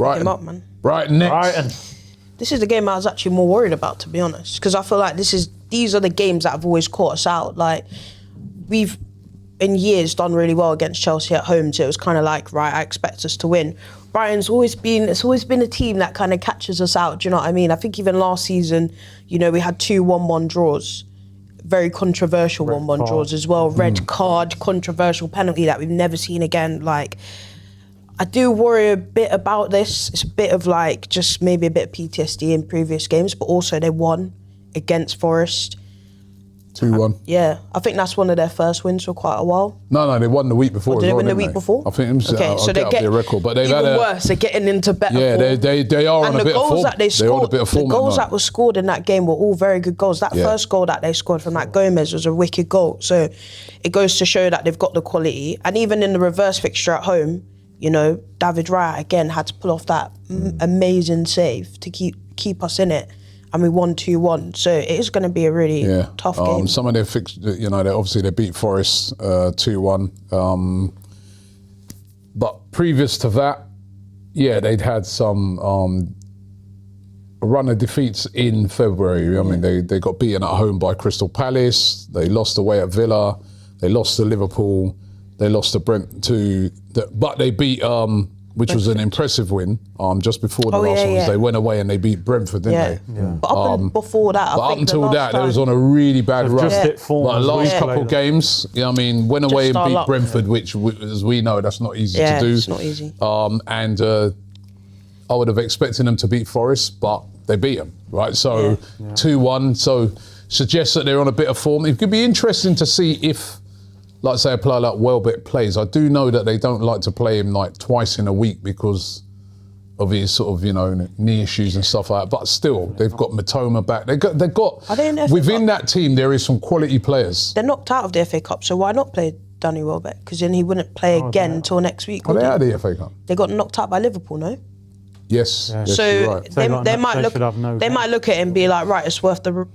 Brighton. Him up, man. Brighton next. Brighton. This is the game I was actually more worried about, to be honest, because I feel like these are the games that have always caught us out. Like, we've in years done really well against Chelsea at home, so it was kind of like, right, I expect us to win. Brighton's always been a team that kind of catches us out. Do you know what I mean? I think even last season, you know, we had 2 1-1 draws. Very controversial 1-1 draws as well. Red card, controversial penalty that we've never seen again. Like, I do worry a bit about this. It's a bit of like just maybe a bit of PTSD in previous games, but also they won against Forest. 2-1. Yeah, I think that's one of their first wins for quite a while. No, they won the week before. Did they win the didn't week before? I think it was, okay, so they get their record, but they've even had worse. They're getting into better form. Yeah, they are on a bit of form. That they scored, the goals that moment. were scored in that game were all very good goals. That first goal that they scored from that Gomez was a wicked goal. So it goes to show that they've got the quality. And even in the reverse fixture at home, you know, David Raya again had to pull off that amazing save to keep us in it. And we won 2-1. So it is going to be a really tough game. Some of their fixtures, you know, they beat Forest 2-1. But previous to that, they'd had some run of defeats in February. I mean, they got beaten at home by Crystal Palace. They lost away at Villa. They lost to Liverpool. They lost to Brent but they beat, which was an impressive win. Just before the last ones, they went away and they beat Brentford, didn't they? Yeah. But before that, I think until that, they was on a really bad run. Just hit form. But the last couple of games, you know what I mean, went away and beat Brentford, which, as we know, that's not easy to do. Yeah, it's not easy. And I would have expected them to beat Forest, but they beat them, right? So 2-1, so suggests that they're on a bit of form. It could be interesting to see if, like say a player like Welbeck plays. I do know that they don't like to play him like twice in a week because of his sort of, you know, knee issues and stuff like that. But still, they've got Matoma back. They've got within that team, there is some quality players. They're knocked out of the FA Cup, so why not play Danny Welbeck? Because then he wouldn't play again until next week. Are they out of the FA Cup? They got knocked out by Liverpool, no? Yes. So you're right. they might look at it and be like, right, it's worth the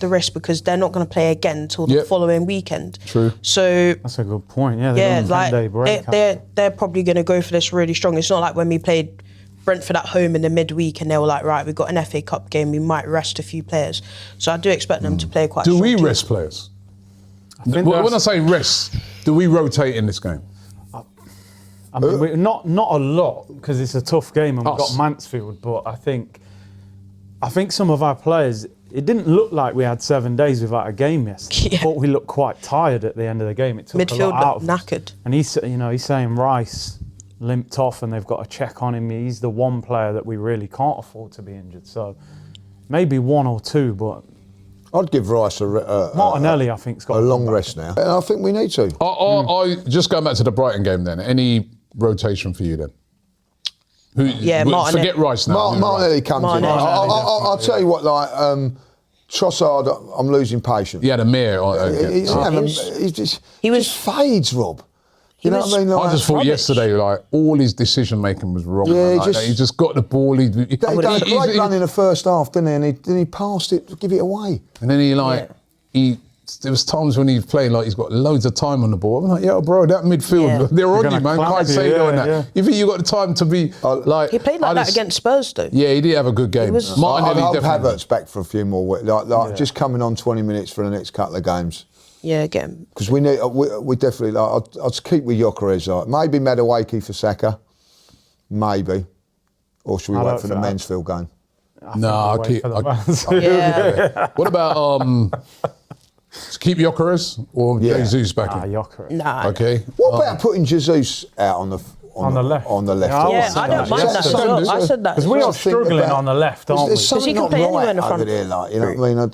risk because they're not going to play again until the following weekend. True. So that's a good point. Yeah, they're probably going to go for this really strong. It's not like when we played Brentford at home in the midweek and they were like, right, we've got an FA Cup game, we might rest a few players. So I do expect them to play quite strong. Do we rest players? When I say rest, do we rotate in this game? I mean, not a lot because it's a tough game and we've got Mansfield. But I think some of our players, it didn't look like we had 7 days without a game yesterday. I thought we looked quite tired at the end of the game. It took midfield a lot out of knackered. Us. And he's saying Rice limped off and they've got to check on him. He's the one player that we really can't afford to be injured. So maybe 1 or 2, but I'd give Rice Martinelli, I think, has got a long rest now. And I think we need to. I just going back to the Brighton game then. Any rotation for you then? Martinelli. Forget Rice now. Martinelli comes in. I'll tell you what, like Trossard, I'm losing patience. He had a mare. He just fades, Rob. You know what I mean? Like, I just thought yesterday, like, all his decision making was wrong. Yeah, he just got the ball. He done a great run in the first half, didn't he? And then he passed it to give it away. And then there was times when he's playing like he's got loads of time on the ball. I'm like, bro, that midfield, they're on you, man. Can't say no on that. You think you got the time to be like? He played like that against Spurs, though. Yeah, he did have a good game. I hope Havertz back for a few more weeks. Just coming on 20 minutes for the next couple of games. Yeah, get him. Because we definitely I'd keep with Gyökeres. Maybe Madueke for Saka, maybe, or should we wait for the Mansfield game? No, I'll keep. What about keep Gyökeres or Jesus back in? Gyökeres. Nah. Okay. What about putting Jesus out on the left? On the left. I don't mind that as well. I said that because we are struggling on the left, aren't we? There's something not right over there, like, you know what I mean?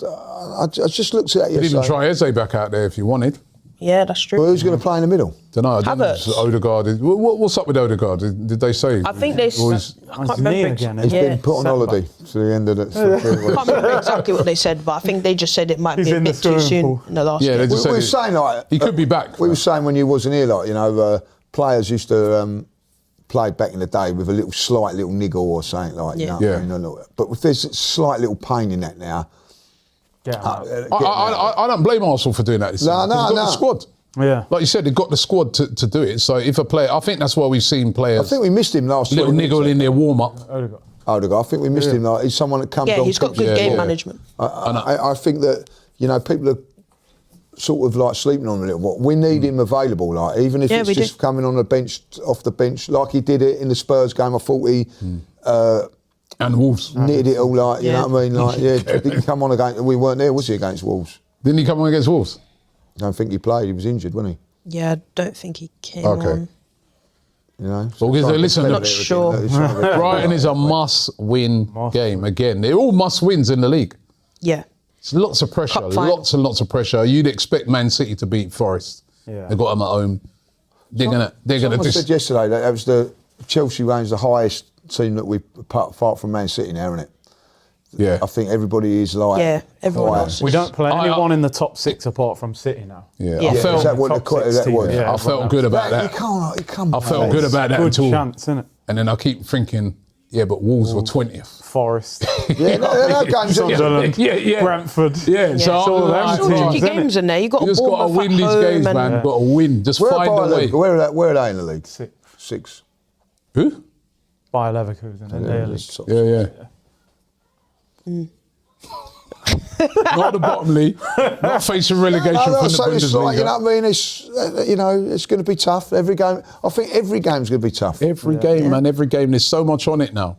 I just looked at it. You'd even try Eze back out there if you wanted. Yeah, that's true. Well, who's going to play in the middle? Don't know. Havertz. Odegaard. What's up with Odegaard? Did they say? I think they. I can't remember. He's been put on holiday to the end of it. I can't remember exactly what they said, but I think they just said it might be a bit too soon in the last game. They just we were saying like he could be back. We were saying when you wasn't here, like, you know, players used to play back in the day with a slight little niggle or something like. You know, but if there's a slight little pain in that now. I don't blame Arsenal for doing that. No. The squad. Yeah. Like you said, they've got the squad to do it. So if a player, I think that's why we've seen players. I think we missed him last little niggle in their warm up. Odegaard. I think we missed him. Like, he's someone that comes on. Yeah, he's got good game management. I think that, you know, people are sort of like sleeping on him a little bit. We need him available, like, even if it's just coming on the bench, off the bench, like he did it in the Spurs game. I thought he and Wolves knitted it all, like, you know what I mean? Like, didn't come on against. We weren't there, was he, against Wolves? Didn't he come on against Wolves? I don't think he played. He was injured, wasn't he? Yeah, I don't think he came on. You know, well, listen, not sure. Brighton is a must-win game. Again, they're all must-wins in the league. Yeah. It's lots of pressure, lots and lots of pressure. You'd expect Man City to beat Forest. Yeah. They've got them at home. They're gonna. Someone said yesterday that was the Chelsea range the highest team that we apart from Man City now, isn't it? Yeah. I think everybody is like. Everyone else. We don't play anyone in the top 6 apart from City now. Yeah. Yeah. I felt. Is that what that was? Yeah, I felt good about that. You can't I felt good about that Good until. chance, isn't it? And then I keep thinking, yeah, but Wolves were 20th. Forest. Yeah, no games. Sunderland. Yeah. Brentford. Yeah, so all them Still tricky games in there. You got you just got to win these games, man. Got to win. Just find a way. Where are they in the league? 6. 6. Who? By Leverkusen in their league. Yeah. Not the bottom league. Not facing relegation from the Bundesliga. It's like, you know what I mean? It's it's going to be tough. Every game. I think every game's going to be tough. Every game, man. Every game. There's so much on it now.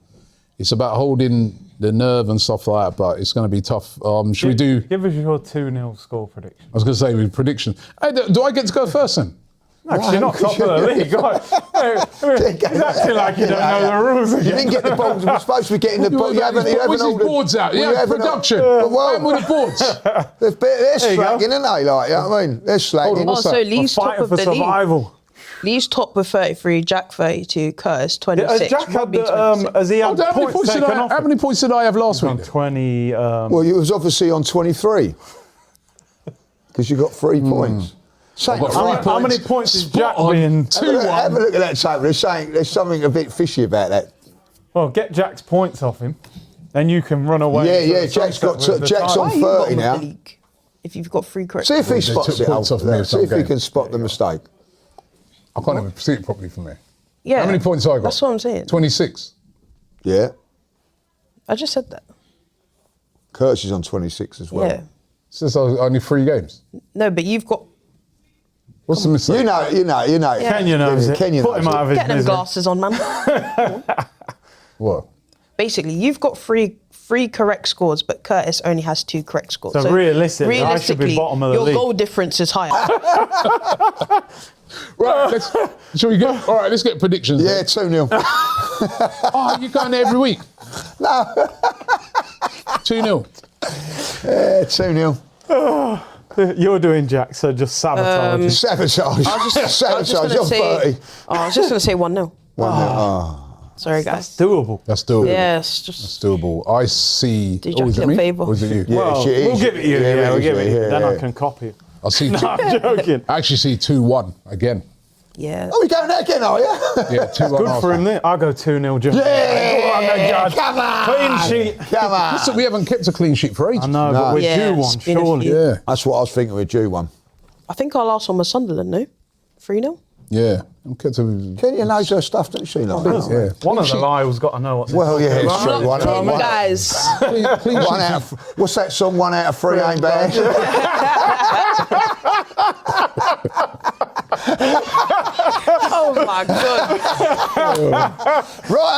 It's about holding the nerve and stuff like that, but it's going to be tough. Should we do? Give us your 2-0 score prediction. I was going to say with prediction. Hey, do I get to go first then? No, because you're not top of the league. He's acting like you don't know the rules again. You didn't get the balls. We're supposed to be getting the balls. You haven't all the boards out. Yeah, production. Well, with the boards. They're slacking, aren't they? Like, you know what I mean? They're slacking. Oh, so Lee's top of the survival. league. Lee's top with 33, Jack 32, Curtis 26. Has Jack had Robbie the, 26. has he had points taken off? How many points did I have last week? 20. Well, you was obviously on 23 because you got 3 points. How many points is Jack being? 2-1. Have a look at that table. There's something a bit fishy about that. Well, get Jack's points off him, then you can run away. Yeah. Jack's on 30 now. If you've got 3 correct. See if he spots it. See if he can spot the mistake. I can't even see it properly from here. Yeah. How many points I got? That's what I'm saying. 26. Yeah. I just said that. Curtis is on 26 as well. Yeah. Since I was only 3 games. No, but you've got. What's the mistake? You know. Yeah. Kenya knows it. Kenya Put him out of his Get them misery. glasses on, man. What? Basically, you've got three correct scores, but Curtis only has 2 correct scores. So realistically, I should be bottom of the your league. goal difference is higher. Right, shall we get? All right, let's get predictions. Yeah, then. 2-0. Oh, you're going there every week? No. 2-0. Yeah, 2-0. You're doing Jack, so just sabotage. Sabotage. I was just Sabotage. You're 30. I was just going to say 1-0. 1-0. Sorry, guys. Doable. That's doable. Yes, just. That's doable. I see. Did Jack is it get me? favour? Or is it you? Yeah, Well, she is. we'll give it you. Yeah, Yeah, we'll give it you. yeah, Then yeah. I can copy it. I see. No, I'm joking. I actually see 2-1 again. Yeah. Oh, we're going there again, are you? Yeah, 2-1. Good for him there. I'll go 2-0, Jim. Yeah, come on. Clean sheet. Come on. Listen, we haven't kept a clean sheet for ages. I know, No. but we're Yeah, due one, it's been a surely. few. Yeah. That's what I was thinking. We're due one. I think our last one was Sunderland, no? 3-0? Yeah. I'm kept to. Kenya knows her stuff, doesn't she? Like, Yeah. One of the Lyle's got to know what's well, yeah, it's true. Not team, guys. Clean One sheet. out of, what's that song? 1 out of 3 ain't bad. Oh my God. Right.